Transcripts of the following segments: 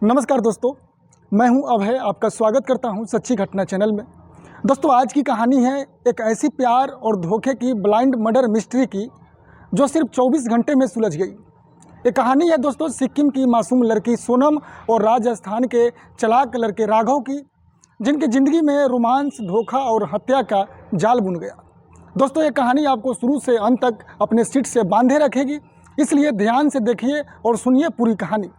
नमस्कार दोस्तों, मैं हूं अभय। आपका स्वागत करता हूं सच्ची घटना चैनल में। दोस्तों, आज की कहानी है एक ऐसी प्यार और धोखे की ब्लाइंड मर्डर मिस्ट्री की जो सिर्फ 24 घंटे में सुलझ गई। ये कहानी है दोस्तों सिक्किम की मासूम लड़की सोनम और राजस्थान के चालाक लड़के राघव की, जिनकी ज़िंदगी में रोमांस, धोखा और हत्या का जाल बुन गया। दोस्तों, ये कहानी आपको शुरू से अंत तक अपने सीट से बांधे रखेगी, इसलिए ध्यान से देखिए और सुनिए पूरी कहानी।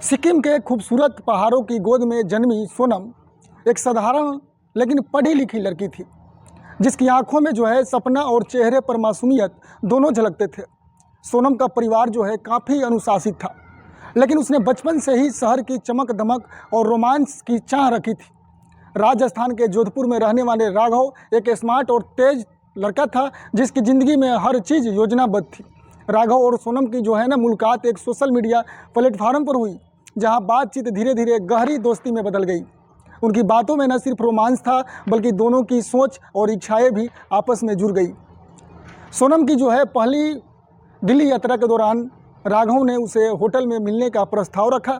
सिक्किम के खूबसूरत पहाड़ों की गोद में जन्मी सोनम एक साधारण लेकिन पढ़ी लिखी लड़की थी, जिसकी आंखों में सपना और चेहरे पर मासूमियत दोनों झलकते थे। सोनम का परिवार काफ़ी अनुशासित था, लेकिन उसने बचपन से ही शहर की चमक दमक और रोमांस की चाह रखी थी। राजस्थान के जोधपुर में रहने वाले राघव एक स्मार्ट और तेज लड़का था, जिसकी ज़िंदगी में हर चीज़ योजनाबद्ध थी। राघव और सोनम की मुलाकात एक सोशल मीडिया प्लेटफार्म पर हुई, जहां बातचीत धीरे धीरे गहरी दोस्ती में बदल गई। उनकी बातों में न सिर्फ रोमांस था, बल्कि दोनों की सोच और इच्छाएं भी आपस में जुड़ गई। सोनम की पहली दिल्ली यात्रा के दौरान राघव ने उसे होटल में मिलने का प्रस्ताव रखा।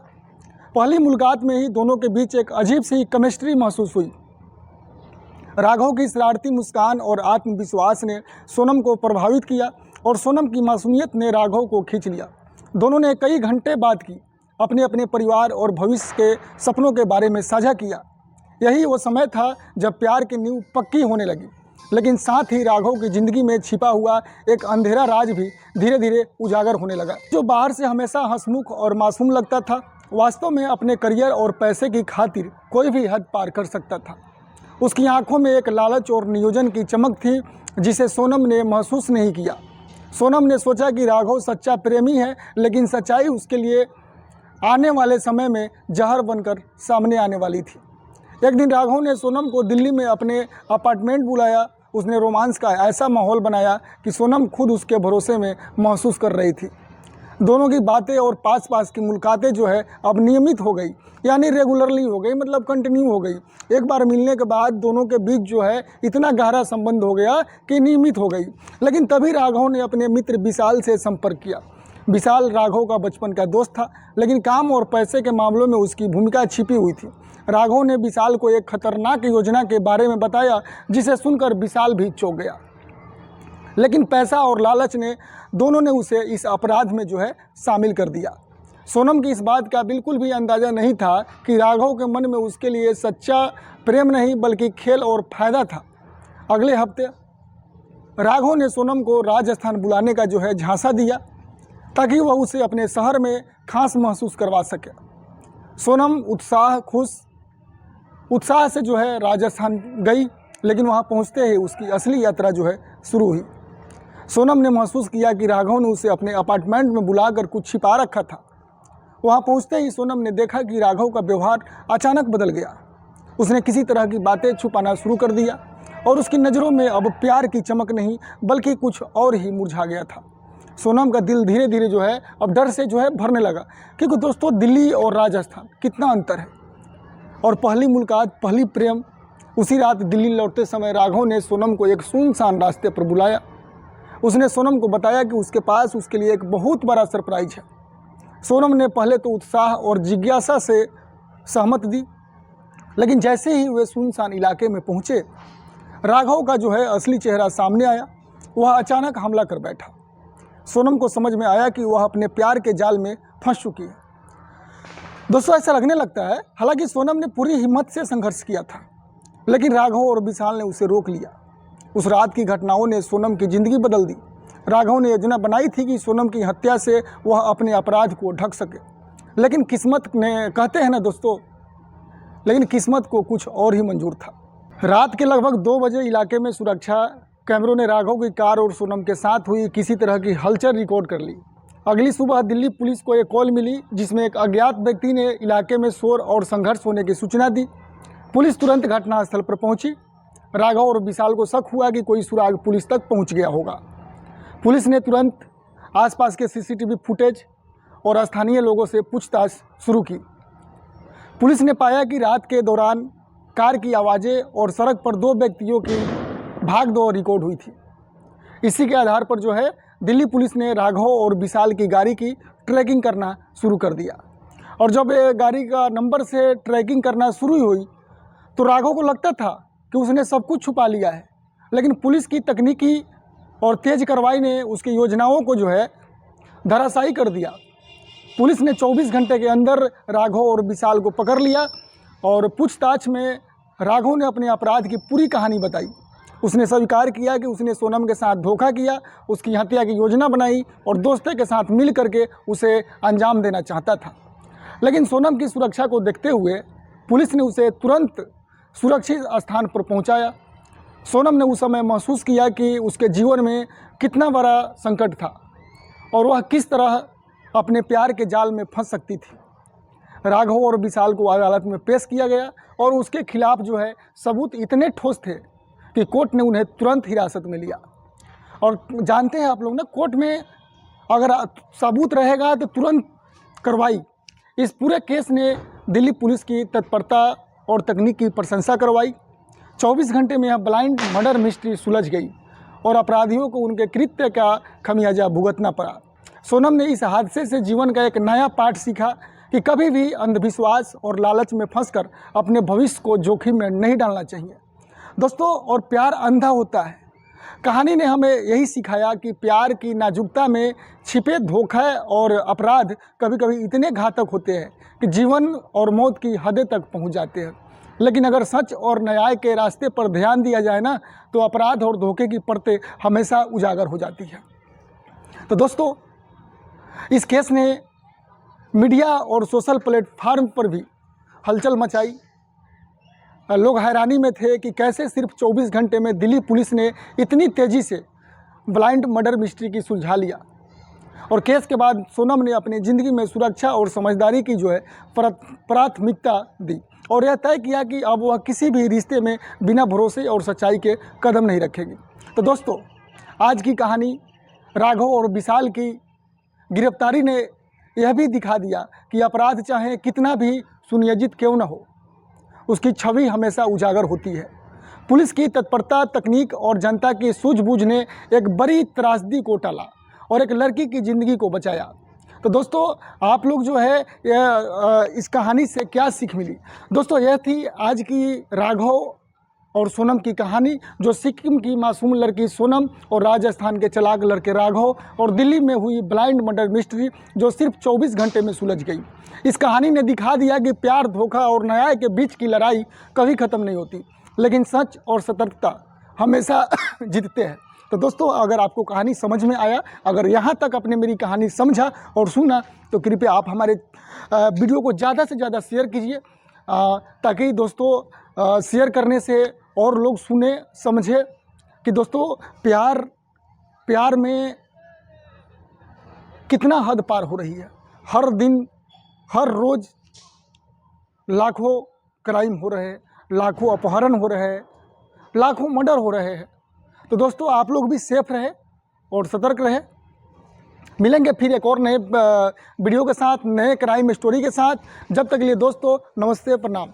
पहली मुलाकात में ही दोनों के बीच एक अजीब सी केमिस्ट्री महसूस हुई। राघव की शरारती मुस्कान और आत्मविश्वास ने सोनम को प्रभावित किया और सोनम की मासूमियत ने राघव को खींच लिया। दोनों ने कई घंटे बात की, अपने अपने परिवार और भविष्य के सपनों के बारे में साझा किया। यही वो समय था जब प्यार की नींव पक्की होने लगी। लेकिन साथ ही राघव की ज़िंदगी में छिपा हुआ एक अंधेरा राज भी धीरे धीरे उजागर होने लगा। जो बाहर से हमेशा हंसमुख और मासूम लगता था, वास्तव में अपने करियर और पैसे की खातिर कोई भी हद पार कर सकता था। उसकी आंखों में एक लालच और नियोजन की चमक थी, जिसे सोनम ने महसूस नहीं किया। सोनम ने सोचा कि राघव सच्चा प्रेमी है, लेकिन सच्चाई उसके लिए आने वाले समय में जहर बनकर सामने आने वाली थी। एक दिन राघव ने सोनम को दिल्ली में अपने अपार्टमेंट बुलाया। उसने रोमांस का ऐसा माहौल बनाया कि सोनम खुद उसके भरोसे में महसूस कर रही थी। दोनों की बातें और पास पास की मुलाकातें अब नियमित हो गई, यानी रेगुलरली हो गई, मतलब कंटिन्यू हो गई। एक बार मिलने के बाद दोनों के बीच इतना गहरा संबंध हो गया कि नियमित हो गई। लेकिन तभी राघव ने अपने मित्र विशाल से संपर्क किया। विशाल राघव का बचपन का दोस्त था, लेकिन काम और पैसे के मामलों में उसकी भूमिका छिपी हुई थी। राघव ने विशाल को एक खतरनाक योजना के बारे में बताया, जिसे सुनकर विशाल भी चौंक गया। लेकिन पैसा और लालच ने दोनों ने उसे इस अपराध में शामिल कर दिया। सोनम की इस बात का बिल्कुल भी अंदाज़ा नहीं था कि राघव के मन में उसके लिए सच्चा प्रेम नहीं, बल्कि खेल और फायदा था। अगले हफ्ते राघव ने सोनम को राजस्थान बुलाने का झांसा दिया, ताकि वह उसे अपने शहर में खास महसूस करवा सके। सोनम उत्साह से राजस्थान गई, लेकिन वहां पहुंचते ही उसकी असली यात्रा शुरू हुई। सोनम ने महसूस किया कि राघव ने उसे अपने अपार्टमेंट में बुलाकर कुछ छिपा रखा था। वहां पहुंचते ही सोनम ने देखा कि राघव का व्यवहार अचानक बदल गया। उसने किसी तरह की बातें छुपाना शुरू कर दिया और उसकी नज़रों में अब प्यार की चमक नहीं, बल्कि कुछ और ही मुरझा गया था। सोनम का दिल धीरे धीरे अब डर से भरने लगा, क्योंकि दोस्तों दिल्ली और राजस्थान कितना अंतर है। और पहली मुलाकात, पहली प्रेम। उसी रात दिल्ली लौटते समय राघव ने सोनम को एक सुनसान रास्ते पर बुलाया। उसने सोनम को बताया कि उसके पास उसके लिए एक बहुत बड़ा सरप्राइज है। सोनम ने पहले तो उत्साह और जिज्ञासा से सहमत दी, लेकिन जैसे ही वे सुनसान इलाके में पहुँचे, राघव का असली चेहरा सामने आया। वह अचानक हमला कर बैठा। सोनम को समझ में आया कि वह अपने प्यार के जाल में फंस चुकी है। दोस्तों, ऐसा लगने लगता है, हालांकि सोनम ने पूरी हिम्मत से संघर्ष किया था, लेकिन राघव और विशाल ने उसे रोक लिया। उस रात की घटनाओं ने सोनम की ज़िंदगी बदल दी। राघव ने योजना बनाई थी कि सोनम की हत्या से वह अपने अपराध को ढक सके, लेकिन किस्मत ने, कहते हैं ना दोस्तों, लेकिन किस्मत को कुछ और ही मंजूर था। रात के लगभग 2 बजे इलाके में सुरक्षा कैमरों ने राघव की कार और सोनम के साथ हुई किसी तरह की हलचल रिकॉर्ड कर ली। अगली सुबह दिल्ली पुलिस को एक कॉल मिली, जिसमें एक अज्ञात व्यक्ति ने इलाके में शोर और संघर्ष होने की सूचना दी। पुलिस तुरंत घटनास्थल पर पहुंची। राघव और विशाल को शक हुआ कि कोई सुराग पुलिस तक पहुंच गया होगा। पुलिस ने तुरंत आसपास के सीसीटीवी फुटेज और स्थानीय लोगों से पूछताछ शुरू की। पुलिस ने पाया कि रात के दौरान कार की आवाज़ें और सड़क पर 2 व्यक्तियों की भागदौड़ रिकॉर्ड हुई थी। इसी के आधार पर दिल्ली पुलिस ने राघव और विशाल की गाड़ी की ट्रैकिंग करना शुरू कर दिया। और जब ये गाड़ी का नंबर से ट्रैकिंग करना शुरू हुई तो राघव को लगता था कि उसने सब कुछ छुपा लिया है, लेकिन पुलिस की तकनीकी और तेज़ कार्रवाई ने उसकी योजनाओं को जो है धराशायी कर दिया। पुलिस ने 24 घंटे के अंदर राघव और विशाल को पकड़ लिया और पूछताछ में राघव ने अपने अपराध की पूरी कहानी बताई। उसने स्वीकार किया कि उसने सोनम के साथ धोखा किया, उसकी हत्या की योजना बनाई और दोस्तों के साथ मिल करके उसे अंजाम देना चाहता था। लेकिन सोनम की सुरक्षा को देखते हुए पुलिस ने उसे तुरंत सुरक्षित स्थान पर पहुंचाया। सोनम ने उस समय महसूस किया कि उसके जीवन में कितना बड़ा संकट था और वह किस तरह अपने प्यार के जाल में फंस सकती थी। राघव और विशाल को अदालत में पेश किया गया और उसके खिलाफ जो है सबूत इतने ठोस थे कि कोर्ट ने उन्हें तुरंत हिरासत में लिया। और जानते हैं आप लोग ना, कोर्ट में अगर सबूत रहेगा तो तुरंत कार्रवाई। इस पूरे केस ने दिल्ली पुलिस की तत्परता और तकनीक की प्रशंसा करवाई। 24 घंटे में यह ब्लाइंड मर्डर मिस्ट्री सुलझ गई और अपराधियों को उनके कृत्य का खमियाजा भुगतना पड़ा। सोनम ने इस हादसे से जीवन का एक नया पाठ सीखा कि कभी भी अंधविश्वास और लालच में फंसकर अपने भविष्य को जोखिम में नहीं डालना चाहिए दोस्तों। और प्यार अंधा होता है। कहानी ने हमें यही सिखाया कि प्यार की नाजुकता में छिपे धोखा और अपराध कभी कभी इतने घातक होते हैं कि जीवन और मौत की हदें तक पहुंच जाते हैं। लेकिन अगर सच और न्याय के रास्ते पर ध्यान दिया जाए ना, तो अपराध और धोखे की परतें हमेशा उजागर हो जाती है। तो दोस्तों, इस केस ने मीडिया और सोशल प्लेटफार्म पर भी हलचल मचाई। लोग हैरानी में थे कि कैसे सिर्फ 24 घंटे में दिल्ली पुलिस ने इतनी तेज़ी से ब्लाइंड मर्डर मिस्ट्री की सुलझा लिया। और केस के बाद सोनम ने अपनी ज़िंदगी में सुरक्षा और समझदारी की जो है प्राथमिकता दी और यह तय किया कि अब वह किसी भी रिश्ते में बिना भरोसे और सच्चाई के कदम नहीं रखेगी। तो दोस्तों, आज की कहानी राघव और विशाल की गिरफ्तारी ने यह भी दिखा दिया कि अपराध चाहे कितना भी सुनियोजित क्यों न हो, उसकी छवि हमेशा उजागर होती है। पुलिस की तत्परता, तकनीक और जनता की सूझबूझ ने एक बड़ी त्रासदी को टाला और एक लड़की की ज़िंदगी को बचाया। तो दोस्तों, आप लोग जो है इस कहानी से क्या सीख मिली? दोस्तों, यह थी आज की राघव और सोनम की कहानी, जो सिक्किम की मासूम लड़की सोनम और राजस्थान के चालाक लड़के राघव और दिल्ली में हुई ब्लाइंड मर्डर मिस्ट्री जो सिर्फ 24 घंटे में सुलझ गई। इस कहानी ने दिखा दिया कि प्यार, धोखा और न्याय के बीच की लड़ाई कभी ख़त्म नहीं होती, लेकिन सच और सतर्कता हमेशा जीतते हैं। तो दोस्तों, अगर आपको कहानी समझ में आया, अगर यहाँ तक आपने मेरी कहानी समझा और सुना, तो कृपया आप हमारे वीडियो को ज़्यादा से ज़्यादा शेयर कीजिए, ताकि दोस्तों शेयर करने से और लोग सुने, समझे कि दोस्तों प्यार में कितना हद पार हो रही है। हर दिन, हर रोज़ लाखों क्राइम हो रहे हैं, लाखों अपहरण हो रहे हैं, लाखों मर्डर हो रहे हैं। तो दोस्तों, आप लोग भी सेफ रहे और सतर्क रहे। मिलेंगे फिर एक और नए वीडियो के साथ, नए क्राइम स्टोरी के साथ। जब तक के लिए दोस्तों, नमस्ते, प्रणाम।